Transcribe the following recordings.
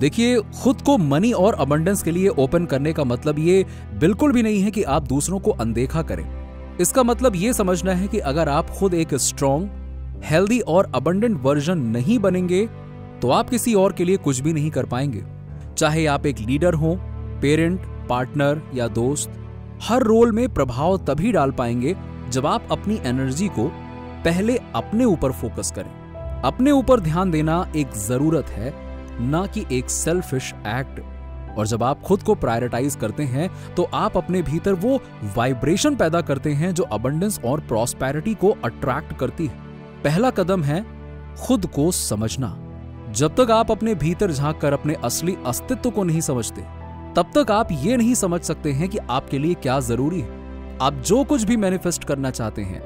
देखिए, खुद को मनी और अबंडेंस के लिए ओपन करने का मतलब ये बिल्कुल भी नहीं है कि आप दूसरों को अनदेखा करें। इसका मतलब ये समझना है कि अगर आप खुद एक स्ट्रॉन्ग, हेल्दी और अबंडेंट वर्जन नहीं बनेंगे तो आप किसी और के लिए कुछ भी नहीं कर पाएंगे। चाहे आप एक लीडर हो, पेरेंट, पार्टनर या दोस्त, हर रोल में प्रभाव तभी डाल पाएंगे जब आप अपनी एनर्जी को पहले अपने ऊपर फोकस करें। अपने ऊपर ध्यान देना एक जरूरत है, ना कि एक सेल्फिश एक्ट। और जब आप खुद को प्रायोरिटाइज करते हैं तो आप अपने भीतर वो वाइब्रेशन पैदा करते हैं जो अबंडेंस और प्रॉस्पेरिटी को अट्रैक्ट करती है। पहला कदम है खुद को समझना। जब तक आप अपने भीतर झांक कर अपने असली अस्तित्व को नहीं समझते, तब तक आप ये नहीं समझ सकते हैं कि आपके लिए क्या जरूरी है। आप जो कुछ भी मैनिफेस्ट करना चाहते हैं,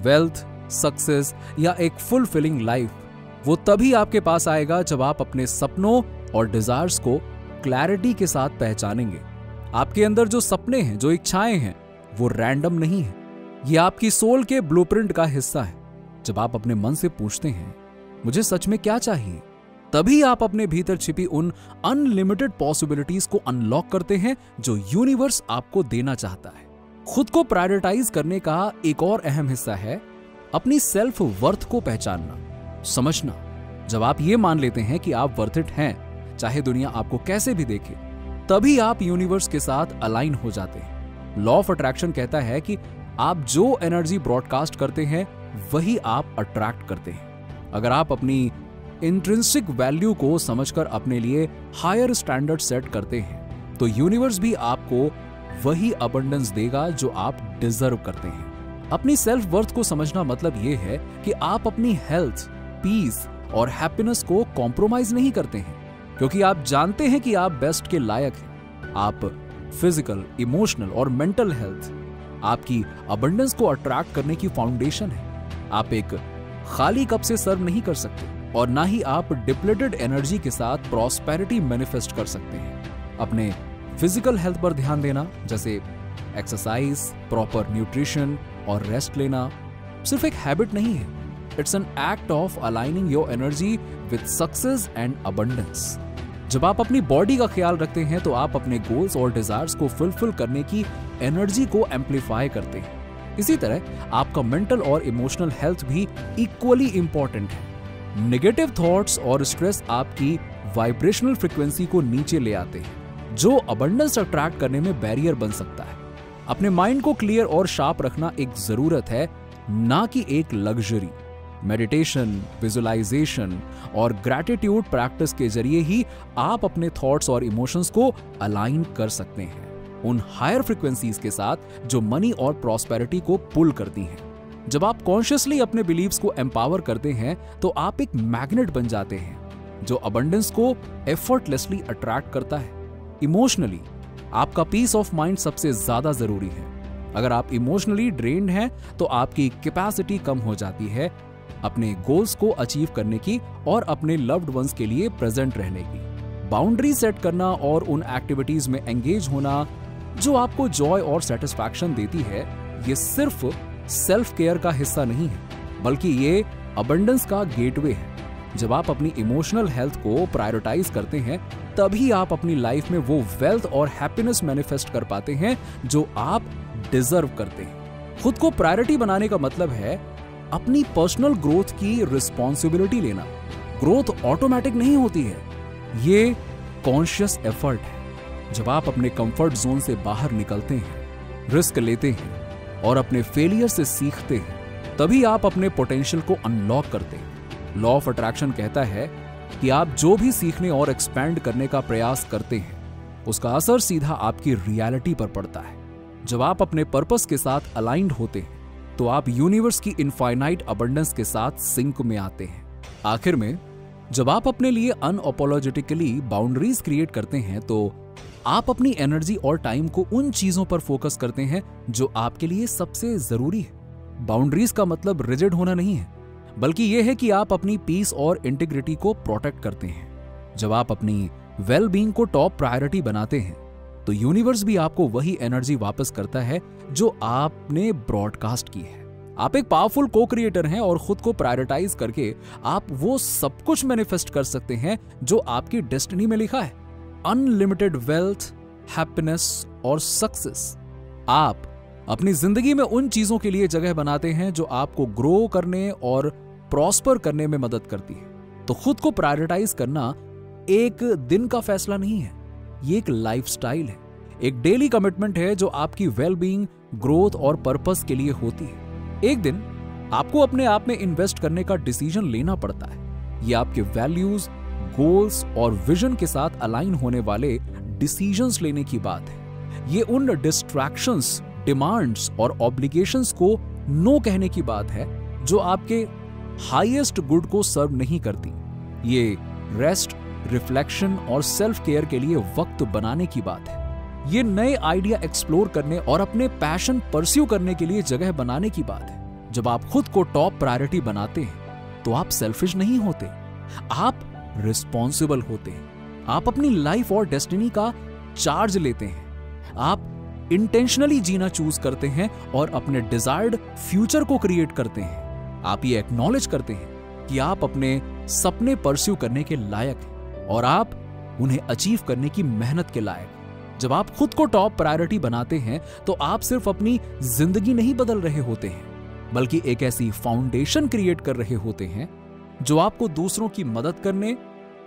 वेल्थ, सक्सेस या एक फुलफिलिंग लाइफ, वो तभी आपके पास आएगा जब आप अपने सपनों और डिजायर्स को क्लैरिटी के साथ पहचानेंगे। आपके अंदर जो सपने हैं, जो इच्छाएं हैं, वो रैंडम नहीं है। ये आपकी सोल के ब्लूप्रिंट का हिस्सा है। जब आप अपने मन से पूछते हैं मुझे सच में क्या चाहिए, तभी आप अपने भीतर छिपी उन अनलिमिटेड पॉसिबिलिटीज को अनलॉक करते हैं जो यूनिवर्स आपको देना चाहता है। खुद को प्रायोरिटाइज करने का एक और अहम हिस्सा है अपनी सेल्फ वर्थ को पहचानना, समझना। जब आप ये मान लेते हैं कि आप वर्थ इट हैं, चाहे दुनिया आपको कैसे भी देखे, तभी आप यूनिवर्स के साथ अलाइन हो जाते हैं। लॉ ऑफ अट्रैक्शन कहता है कि आप जो एनर्जी ब्रॉडकास्ट करते हैं वही आप अट्रैक्ट करते हैं। अगर आप अपनी इंट्रिंसिक वैल्यू को समझकर अपने लिए हायर स्टैंडर्ड सेट करते हैं तो यूनिवर्स भी आपको वही अबंडेंस देगा जो आप डिजर्व करते हैं। अपनी सेल्फ वर्थ को समझना मतलब यह है कि आप अपनी हेल्थ, पीस और हैप्पीनेस को कॉम्प्रोमाइज नहीं करते हैं, क्योंकि आप जानते हैं कि आप बेस्ट के लायक हैं। आप फिजिकल, इमोशनल और मेंटल हेल्थ आपकी अबंडेंस को अट्रैक्ट करने की फाउंडेशन है। आप एक खाली कप से सर्व नहीं कर सकते और ना ही आप डिप्लेटेड एनर्जी के साथ प्रॉस्पेरिटी मैनिफेस्ट कर सकते हैं। अपने फिजिकल हेल्थ पर ध्यान देना, जैसे एक्सरसाइज, प्रॉपर न्यूट्रिशन और रेस्ट लेना, सिर्फ एक हैबिट नहीं है। It's an act of aligning your energy with success and abundance. जब आप अपनी बॉडी का ख्याल रखते हैं तो आप अपने गोल्स और डिजायर्स को फुलफिल करने की एनर्जी को एम्पलीफाई करते हैं। इसी तरह आपका मेंटल और इमोशनल हेल्थ भी इक्वली इंपॉर्टेंट है। नेगेटिव थॉट्स और स्ट्रेस आपकी वाइब्रेशनल फ्रीक्वेंसी को नीचे ले आते हैं, जो अबंडेंस अट्रैक्ट करने में बैरियर बन सकता है। अपने माइंड को क्लियर और शार्प रखना एक जरूरत है, ना कि एक लग्जरी। मेडिटेशन, विजुअलाइजेशन और ग्रैटिट्यूड प्रैक्टिस के जरिए ही आप अपने थॉट्स और इमोशंस को अलाइन कर सकते हैं उन हायर फ्रीक्वेंसीज के साथ जो मनी और प्रॉस्पेरिटी को पुल करती हैं। जब आप कॉन्शियसली अपने बिलीव्स को एम्पावर करते हैं तो आप एक मैग्नेट बन जाते हैं जो अबंडेंस को एफर्टलेसली अट्रैक्ट करता है। इमोशनली आपका पीस ऑफ माइंड सबसे ज्यादा जरूरी है। अगर आप इमोशनली ड्रेन्ड हैं तो आपकी कैपेसिटी कम हो जाती है अपने गोल्स को अचीव करने की और अपने लव्ड वंस के लिए प्रेजेंट रहने की। बाउंड्री सेट करना और उन एक्टिविटीज में एंगेज होना जो आपको जॉय और सेटिस्फैक्शन देती है, ये सिर्फ सेल्फ केयर का हिस्सा नहीं है, बल्कि ये अबंडेंस का गेटवे है। जब आप अपनी इमोशनल हेल्थ को प्रायोरिटाइज करते हैं, तभी आप अपनी लाइफ में वो वेल्थ और हैप्पीनेस मैनिफेस्ट कर पाते हैं जो आप डिजर्व करते हैं। खुद को प्रायोरिटी बनाने का मतलब है अपनी पर्सनल ग्रोथ की रिस्पॉन्सिबिलिटी लेना। ग्रोथ ऑटोमेटिक नहीं होती है, ये कॉन्शियस एफर्ट है। जब आप अपने कंफर्ट जोन से बाहर निकलते हैं, रिस्क लेते हैं और अपने फेलियर से सीखते हैं, तभी आप अपने पोटेंशियल को अनलॉक करते हैं। लॉ ऑफ अट्रैक्शन कहता है कि आप जो भी सीखने और एक्सपैंड करने का प्रयास करते हैं, उसका असर सीधा आपकी रियलिटी पर पड़ता है। जब आप अपने पर्पस के साथ अलाइंड होते हैं तो आप यूनिवर्स की इनफाइनाइट अबंडेंस के साथ सिंक में आते हैं। आखिर में जब आप अपने लिए अनअपोलोजेटिकली बाउंड्रीज क्रिएट करते हैं तो आप अपनी एनर्जी और टाइम को उन चीजों पर फोकस करते हैं जो आपके लिए सबसे जरूरी है। बाउंड्रीज का मतलब रिजिड होना नहीं है, बल्कि यह है कि आप अपनी पीस और इंटीग्रिटी को प्रोटेक्ट करते हैं। जब आप अपनी वेल बीइंग को टॉप प्रायोरिटी बनाते हैं तो यूनिवर्स भी आपको वही एनर्जी वापस करता है जो आपने ब्रॉडकास्ट की है। आप एक पावरफुल को क्रिएटर हैं और खुद को प्रायोरिटाइज करके आप वो सब कुछ मैनिफेस्ट कर सकते हैं जो आपकी डेस्टिनी में लिखा है। अनलिमिटेड वेल्थ, हैप्पीनेस और सक्सेस। आप अपनी जिंदगी में उन चीजों के लिए जगह बनाते हैं जो आपको ग्रो करने और प्रॉस्पर करने में मदद करती है। तो खुद को प्रायोरिटाइज करना एक दिन का फैसला नहीं है, ये एक लाइफस्टाइल है, एक डेली कमिटमेंट है जो आपकी वेलबीइंग, ग्रोथ और पर्पस के लिए होती है। एक दिन आपको अपने आप में इन्वेस्ट करने का डिसीजन लेना पड़ता है। ये आपके वैल्यूज, गोल्स और विजन के साथ अलाइन होने वाले डिसीजंस लेने की बात है। ये उन डिस्ट्रैक्शंस, डिमांड्स और ऑब्लिगेशंस को नो कहने की बात है जो आपके हाईएस्ट गुड को सर्व नहीं करती। ये रेस्ट, रिफ्लेक्शन और सेल्फ केयर के लिए वक्त बनाने की बात है। ये नए आइडिया एक्सप्लोर करने और अपने पैशन परस्यू करने के लिए जगह बनाने की बात है। जब आप खुद को टॉप प्रायोरिटी बनाते हैं तो आप सेल्फिश नहीं होते, आप रिस्पॉन्सिबल होते हैं। आप अपनी लाइफ और डेस्टिनी का चार्ज लेते हैं। आप इंटेंशनली जीना चूज करते हैं और अपने डिजायर्ड फ्यूचर को क्रिएट करते हैं। आप ये एक्नॉलेज करते हैं कि आप अपने सपने परस्यू करने के लायक हैं और आप उन्हें अचीव करने की मेहनत के लायक। जब आप खुद को टॉप प्रायोरिटी बनाते हैं तो आप सिर्फ अपनी जिंदगी नहीं बदल रहे होते हैं, बल्कि एक ऐसी फाउंडेशन क्रिएट कर रहे होते हैं जो आपको दूसरों की मदद करने,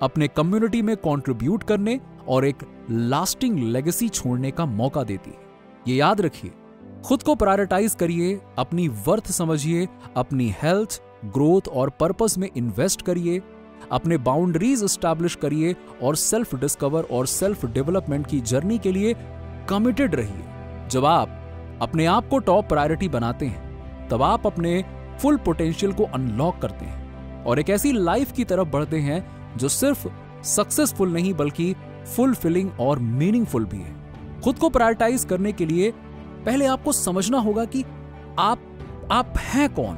अपने कम्युनिटी में कंट्रीब्यूट करने और एक लास्टिंग लेगेसी छोड़ने का मौका देती है। ये याद रखिए, खुद को प्रायोरिटाइज करिए, अपनी वर्थ समझिए, अपनी हेल्थ, ग्रोथ और पर्पस में इन्वेस्ट करिए, अपने बाउंड्रीज एस्टैब्लिश करिए और सेल्फ डिस्कवर और सेल्फ डेवलपमेंट की जर्नी के लिए कमिटेड रहिए। जब आप अपने आप को टॉप प्रायोरिटी बनाते हैं तब आप अपने फुल पोटेंशियल को अनलॉक करते हैं और एक ऐसी लाइफ की तरफ बढ़ते हैं जो सिर्फ सक्सेसफुल नहीं बल्कि फुलफिलिंग और मीनिंगफुल भी है। खुद को प्रायोरिटाइज करने के लिए पहले आपको समझना होगा कि आप हैं कौन,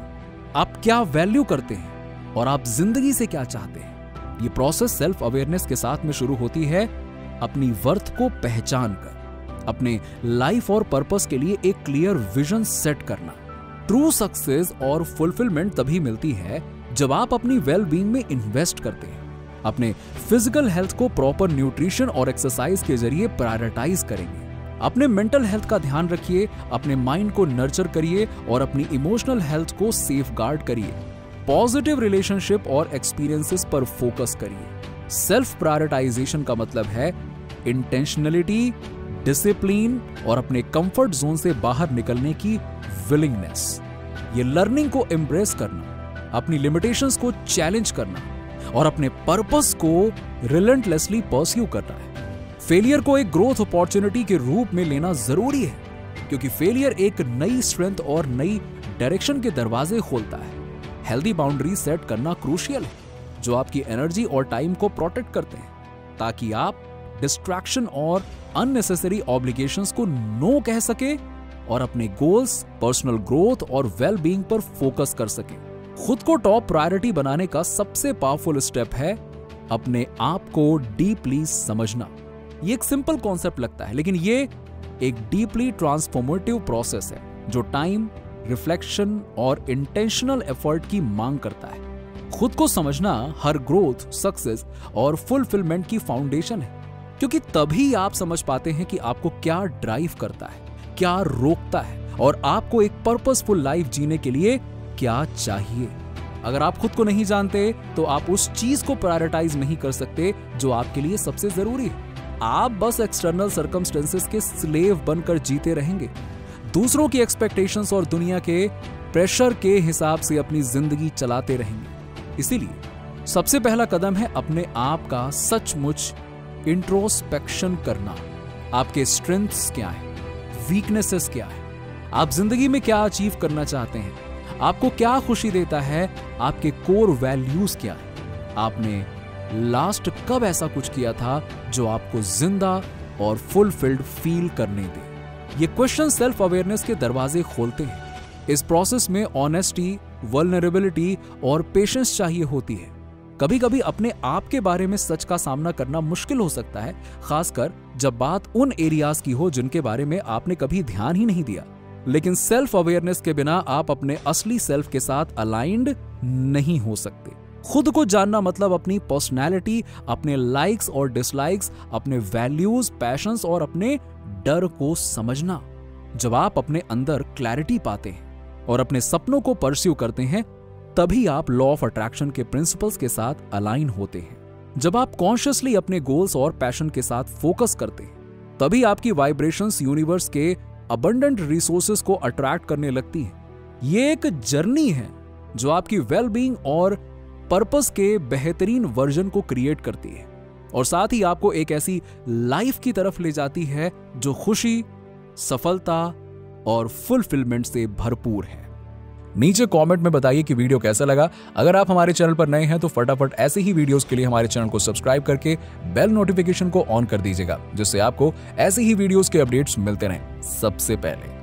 आप क्या वैल्यू करते हैं और आप जिंदगी से क्या चाहते हैं। ये प्रोसेस सेल्फ अवेयरनेस के साथ में शुरू होती है, अपनी वर्थ को पहचान कर, अपने लाइफ और पर्पस के लिए एक क्लियर विजन सेट करना। ट्रू सक्सेस और फुलफिलमेंट तभी मिलती है जब आप अपनी वेलबीइंग में इन्वेस्ट करते हैं, अपने फिजिकल हेल्थ को प्रॉपर न्यूट्रिशन और एक्सरसाइज के जरिए प्रायोरिटाइज करेंगे, अपने मेंटल हेल्थ का ध्यान रखिए, अपने माइंड को नर्चर करिए और अपनी इमोशनल हेल्थ को सेफगार्ड करिए, पॉजिटिव रिलेशनशिप और एक्सपीरियंसेस पर फोकस करिए। सेल्फ प्रायोरिटाइजेशन का मतलब है इंटेंशनलिटी, डिसिप्लिन और अपने कंफर्ट जोन से बाहर निकलने की विलिंगनेस। ये लर्निंग को एम्ब्रेस करना, अपनी लिमिटेशंस को चैलेंज करना और अपने पर्पस को रिलेंटलेसली परस्यू करना है। फेलियर को एक ग्रोथ अपॉर्चुनिटी के रूप में लेना जरूरी है, क्योंकि फेलियर एक नई स्ट्रेंथ और नई डायरेक्शन के दरवाजे खोलता है। हेल्दी बाउंड्री सेट करना क्रूशियल है, जो आपकी एनर्जी और टाइम को प्रोटेक्ट करते हैं, ताकि आप डिस्ट्रैक्शन और अननेसेसरी ऑब्लिगेशंस को नो कह सके और अपने गोल्स, पर्सनल ग्रोथ और वेलबीइंग पर फोकस कर सके। खुद को टॉप प्रायोरिटी बनाने का सबसे पावरफुल स्टेप है अपने आप को डीपली समझना। ये एक सिंपल कॉन्सेप्ट लगता है, लेकिन ये एक डीपली ट्रांसफॉर्मेटिव प्रोसेस है जो टाइम, रिफ्लेक्शन और इंटेंशनल एफर्ट की मांग करता है। खुद को समझना हर ग्रोथ, सक्सेस और फुलफिलमेंट की फाउंडेशन है, क्योंकि तभी आप समझ पाते हैं कि आपको क्या ड्राइव करता है, क्या रोकता है और आपको एक पर्पसफुल लाइफ जीने के लिए क्या चाहिए। अगर आप खुद को नहीं जानते तो आप उस चीज को प्रायोरिटाइज नहीं कर सकते जो आपके लिए सबसे जरूरी है। आप बस एक्सटर्नल सर्कमस्टेंसेस के स्लेव बनकर जीते रहेंगे, दूसरों की एक्सपेक्टेशंस और दुनिया के प्रेशर के हिसाब से अपनी जिंदगी चलाते रहेंगे। इसीलिए सबसे पहला कदम है अपने आप का सचमुच इंट्रोस्पेक्शन करना। आपके स्ट्रेंथ्स क्या हैं, वीकनेसेस क्या है, आप जिंदगी में क्या अचीव करना चाहते हैं, आपको क्या खुशी देता है, आपके कोर वैल्यूज क्या है, आपने लास्ट कब ऐसा कुछ किया था जो आपको जिंदा और फुलफिल्ड फील करने दे। ये क्वेश्चन सेल्फ अवेयरनेस के दरवाजे खोलते हैं। इस प्रोसेस में ऑनेस्टी, वल्नरेबिलिटी और पेशेंस चाहिए होती है। कभी कभी अपने आप के बारे में सच का सामना करना मुश्किल हो सकता है, खासकर जब बात उन एरियाज की हो जिनके बारे में आपने कभी ध्यान ही नहीं दिया। लेकिन सेल्फ अवेयरनेस के बिना आप अपने असली सेल्फ के साथ अलाइंड नहीं हो सकते। खुद को जानना मतलब अपनी पर्सनैलिटी, अपने लाइक्स और डिसलाइक्स, अपने वैल्यूज, पैशंस और अपने डर को समझना। जब आप अपने अंदर क्लैरिटी पाते हैं और अपने सपनों को परस्यू करते हैं, तभी आप लॉ ऑफ अट्रैक्शन के प्रिंसिपल्स के साथ अलाइन होते हैं। जब आप कॉन्शियसली अपने गोल्स और पैशन के साथ फोकस करते हैं, तभी आपकी वाइब्रेशंस यूनिवर्स के अबंडेंट रिसोर्सेज को अट्रैक्ट करने लगती हैं। ये एक जर्नी है जो आपकी वेल बीइंग और पर्पस के बेहतरीन वर्जन को क्रिएट करती है और साथ ही आपको एक ऐसी लाइफ की तरफ ले जाती है जो खुशी, सफलता और फुलफिलमेंट से भरपूर है। नीचे कमेंट में बताइए कि वीडियो कैसा लगा। अगर आप हमारे चैनल पर नए हैं तो फटाफट ऐसे ही वीडियोस के लिए हमारे चैनल को सब्सक्राइब करके बेल नोटिफिकेशन को ऑन कर दीजिएगा, जिससे आपको ऐसे ही वीडियोस के अपडेट्स मिलते रहें सबसे पहले।